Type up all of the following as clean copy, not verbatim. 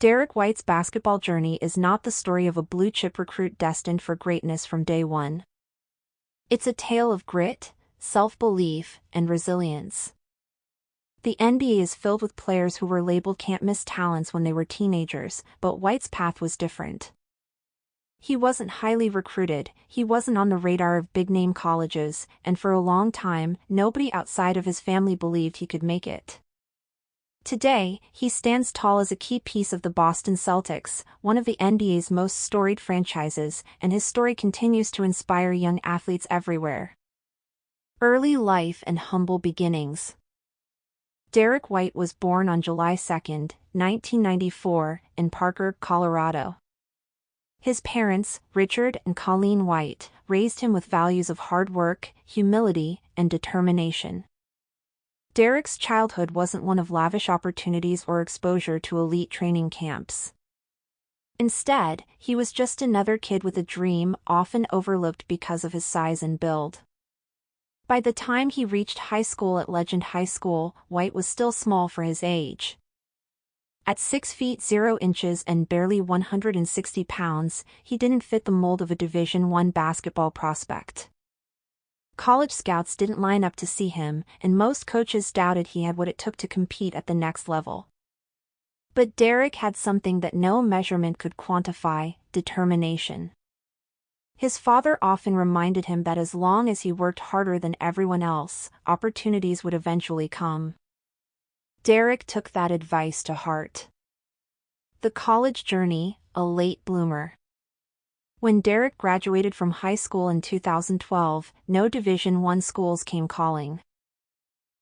Derrick White's basketball journey is not the story of a blue-chip recruit destined for greatness from day one. It's a tale of grit, self-belief, and resilience. The NBA is filled with players who were labeled can't-miss talents when they were teenagers, but White's path was different. He wasn't highly recruited, he wasn't on the radar of big-name colleges, and for a long time, nobody outside of his family believed he could make it. Today, he stands tall as a key piece of the Boston Celtics, one of the NBA's most storied franchises, and his story continues to inspire young athletes everywhere. Early life and humble beginnings. Derrick White was born on July 2, 1994, in Parker, Colorado. His parents, Richard and Colleen White, raised him with values of hard work, humility, and determination. Derrick's childhood wasn't one of lavish opportunities or exposure to elite training camps. Instead, he was just another kid with a dream, often overlooked because of his size and build. By the time he reached high school at Legend High School, White was still small for his age. At 6 feet 0 inches and barely 160 pounds, he didn't fit the mold of a Division I basketball prospect. College scouts didn't line up to see him, and most coaches doubted he had what it took to compete at the next level. But Derrick had something that no measurement could quantify: determination. His father often reminded him that as long as he worked harder than everyone else, opportunities would eventually come. Derrick took that advice to heart. The college journey, a late bloomer. When Derrick graduated from high school in 2012, no Division I schools came calling.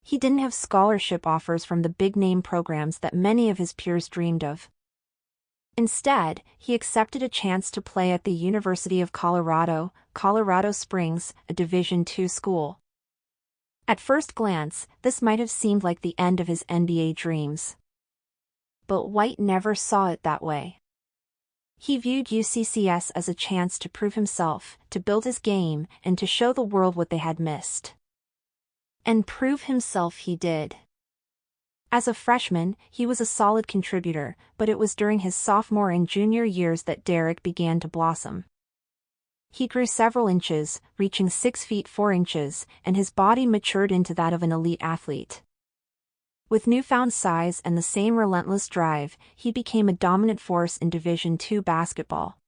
He didn't have scholarship offers from the big-name programs that many of his peers dreamed of. Instead, he accepted a chance to play at the University of Colorado, Colorado Springs, a Division II school. At first glance, this might have seemed like the end of his NBA dreams. But White never saw it that way. He viewed UCCS as a chance to prove himself, to build his game, and to show the world what they had missed. And prove himself he did. As a freshman, he was a solid contributor, but it was during his sophomore and junior years that Derrick began to blossom. He grew several inches, reaching 6 feet 4 inches, and his body matured into that of an elite athlete. With newfound size and the same relentless drive, he became a dominant force in Division II basketball.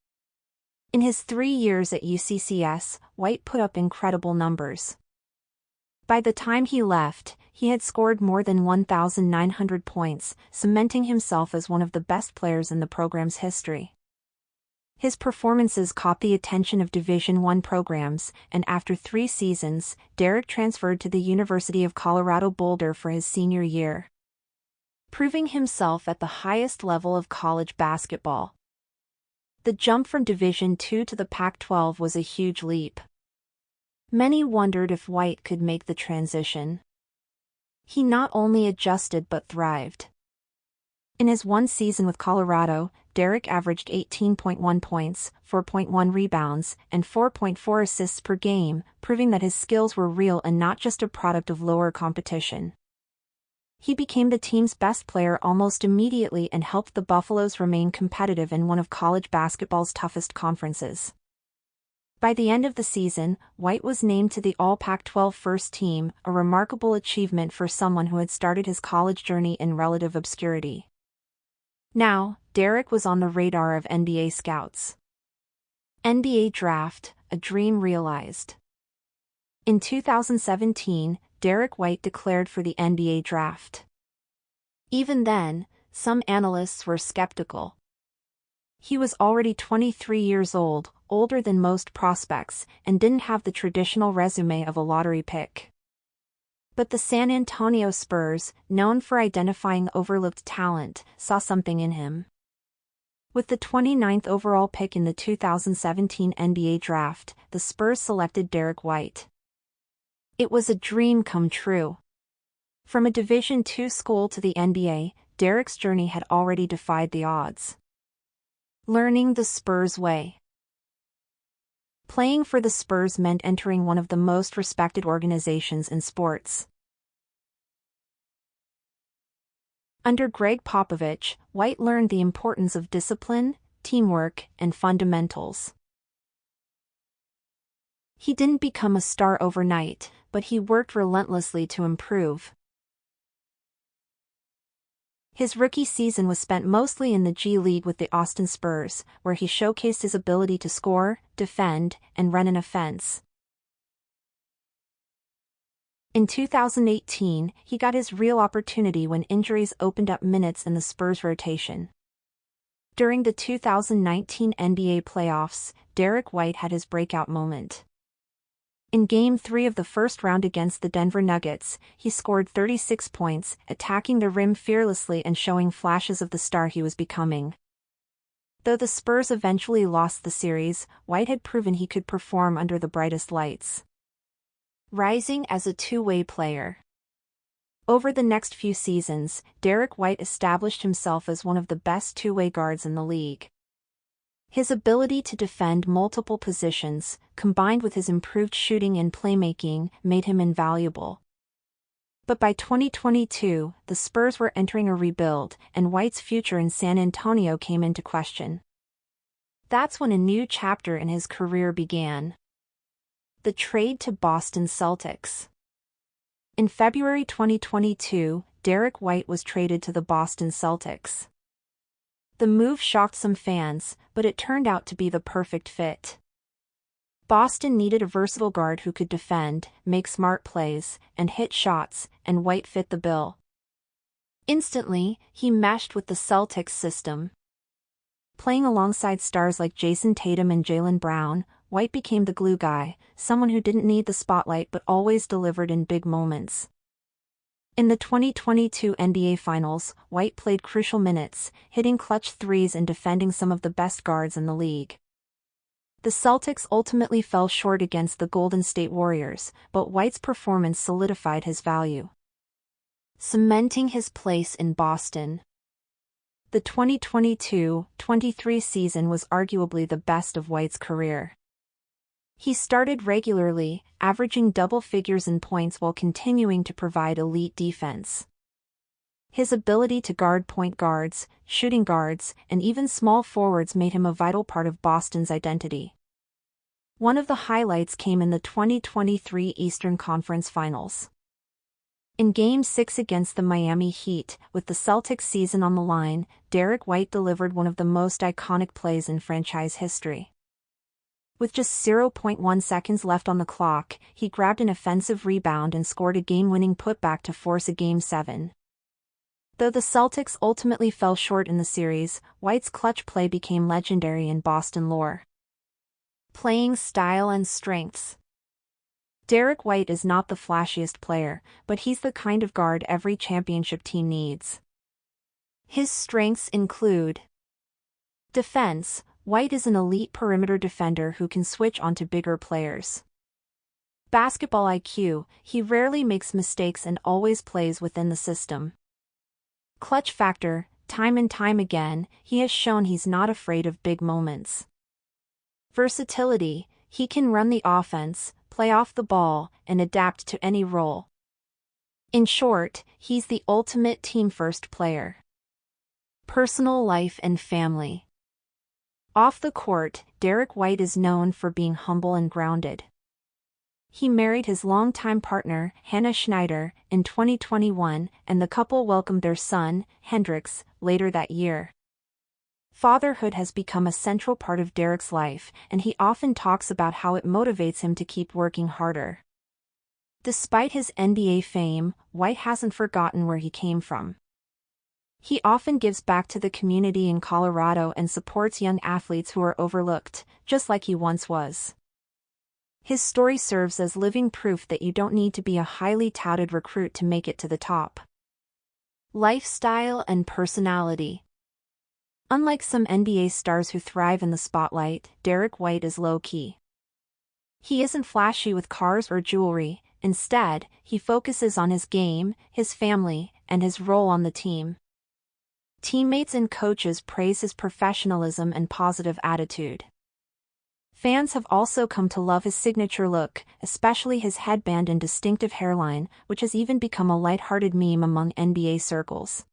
In his 3 years at UCCS, White put up incredible numbers. By the time he left, he had scored more than 1,900 points, cementing himself as one of the best players in the program's history. His performances caught the attention of Division I programs, and after 3 seasons, Derrick transferred to the University of Colorado Boulder for his senior year, proving himself at the highest level of college basketball. The jump from Division II to the Pac-12 was a huge leap. Many wondered if White could make the transition. He not only adjusted but thrived. In his one season with Colorado, Derrick averaged 18.1 points, 4.1 rebounds, and 4.4 assists per game, proving that his skills were real and not just a product of lower competition. He became the team's best player almost immediately and helped the Buffaloes remain competitive in one of college basketball's toughest conferences. By the end of the season, White was named to the All-Pac-12 first team, a remarkable achievement for someone who had started his college journey in relative obscurity. Now, Derrick was on the radar of NBA scouts. NBA Draft, a dream realized. In 2017, Derrick White declared for the NBA Draft. Even then, some analysts were skeptical. He was already 23 years old, older than most prospects, and didn't have the traditional resume of a lottery pick. But the San Antonio Spurs, known for identifying overlooked talent, saw something in him. With the 29th overall pick in the 2017 NBA Draft, the Spurs selected Derrick White. It was a dream come true. From a Division II school to the NBA, Derrick's journey had already defied the odds. Learning the Spurs way. Playing for the Spurs meant entering one of the most respected organizations in sports. Under Greg Popovich, White learned the importance of discipline, teamwork, and fundamentals. He didn't become a star overnight, but he worked relentlessly to improve. His rookie season was spent mostly in the G League with the Boston Spurs, where he showcased his ability to score, defend, and run an offense. In 2018, he got his real opportunity when injuries opened up minutes in the Spurs' rotation. During the 2019 NBA playoffs, Derrick White had his breakout moment. In Game 3 of the first round against the Denver Nuggets, he scored 36 points, attacking the rim fearlessly and showing flashes of the star he was becoming. Though the Spurs eventually lost the series, White had proven he could perform under the brightest lights, rising as a two-way player. Over the next few seasons, Derrick White established himself as one of the best two-way guards in the league. His ability to defend multiple positions, combined with his improved shooting and playmaking, made him invaluable. But by 2022, the Spurs were entering a rebuild, and White's future in San Antonio came into question. That's when a new chapter in his career began. The trade to Boston Celtics. In February 2022, Derrick White was traded to the Boston Celtics. The move shocked some fans, but it turned out to be the perfect fit. Boston needed a versatile guard who could defend, make smart plays, and hit shots, and White fit the bill. Instantly, he meshed with the Celtics system. Playing alongside stars like Jason Tatum and Jaylen Brown, White became the glue guy, someone who didn't need the spotlight but always delivered in big moments. In the 2022 NBA Finals, White played crucial minutes, hitting clutch threes and defending some of the best guards in the league. The Celtics ultimately fell short against the Golden State Warriors, but White's performance solidified his value, cementing his place in Boston. The 2022-23 season was arguably the best of White's career. He started regularly, averaging double figures in points while continuing to provide elite defense. His ability to guard point guards, shooting guards, and even small forwards made him a vital part of Boston's identity. One of the highlights came in the 2023 Eastern Conference Finals. In Game 6 against the Miami Heat, with the Celtics season on the line, Derrick White delivered one of the most iconic plays in franchise history. With just 0.1 seconds left on the clock, he grabbed an offensive rebound and scored a game-winning putback to force a Game 7. Though the Celtics ultimately fell short in the series, White's clutch play became legendary in Boston lore. Playing style and strengths. Derrick White is not the flashiest player, but he's the kind of guard every championship team needs. His strengths include defense. White is an elite perimeter defender who can switch onto bigger players. Basketball IQ, he rarely makes mistakes and always plays within the system. Clutch factor, time and time again, he has shown he's not afraid of big moments. Versatility, he can run the offense, play off the ball, and adapt to any role. In short, he's the ultimate team-first player. Personal life and family. Off the court, Derrick White is known for being humble and grounded. He married his longtime partner, Hannah Schneider, in 2021, and the couple welcomed their son, Hendrix, later that year. Fatherhood has become a central part of Derrick's life, and he often talks about how it motivates him to keep working harder. Despite his NBA fame, White hasn't forgotten where he came from. He often gives back to the community in Colorado and supports young athletes who are overlooked, just like he once was. His story serves as living proof that you don't need to be a highly touted recruit to make it to the top. Lifestyle and personality. Unlike some NBA stars who thrive in the spotlight, Derrick White is low-key. He isn't flashy with cars or jewelry. Instead, he focuses on his game, his family, and his role on the team. Teammates and coaches praise his professionalism and positive attitude. Fans have also come to love his signature look, especially his headband and distinctive hairline, which has even become a lighthearted meme among NBA circles.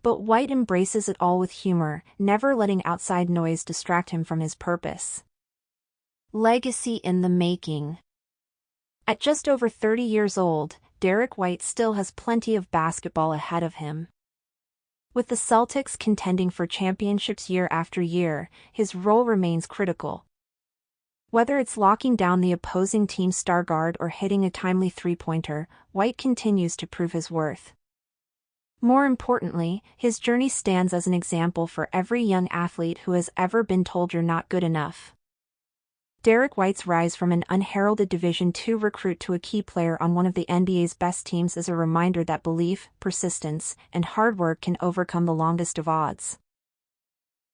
But White embraces it all with humor, never letting outside noise distract him from his purpose. Legacy in the making. At just over 30 years old, Derrick White still has plenty of basketball ahead of him. With the Celtics contending for championships year after year, his role remains critical. Whether it's locking down the opposing team's star guard or hitting a timely three-pointer, White continues to prove his worth. More importantly, his journey stands as an example for every young athlete who has ever been told you're not good enough. Derrick White's rise from an unheralded Division II recruit to a key player on one of the NBA's best teams is a reminder that belief, persistence, and hard work can overcome the longest of odds.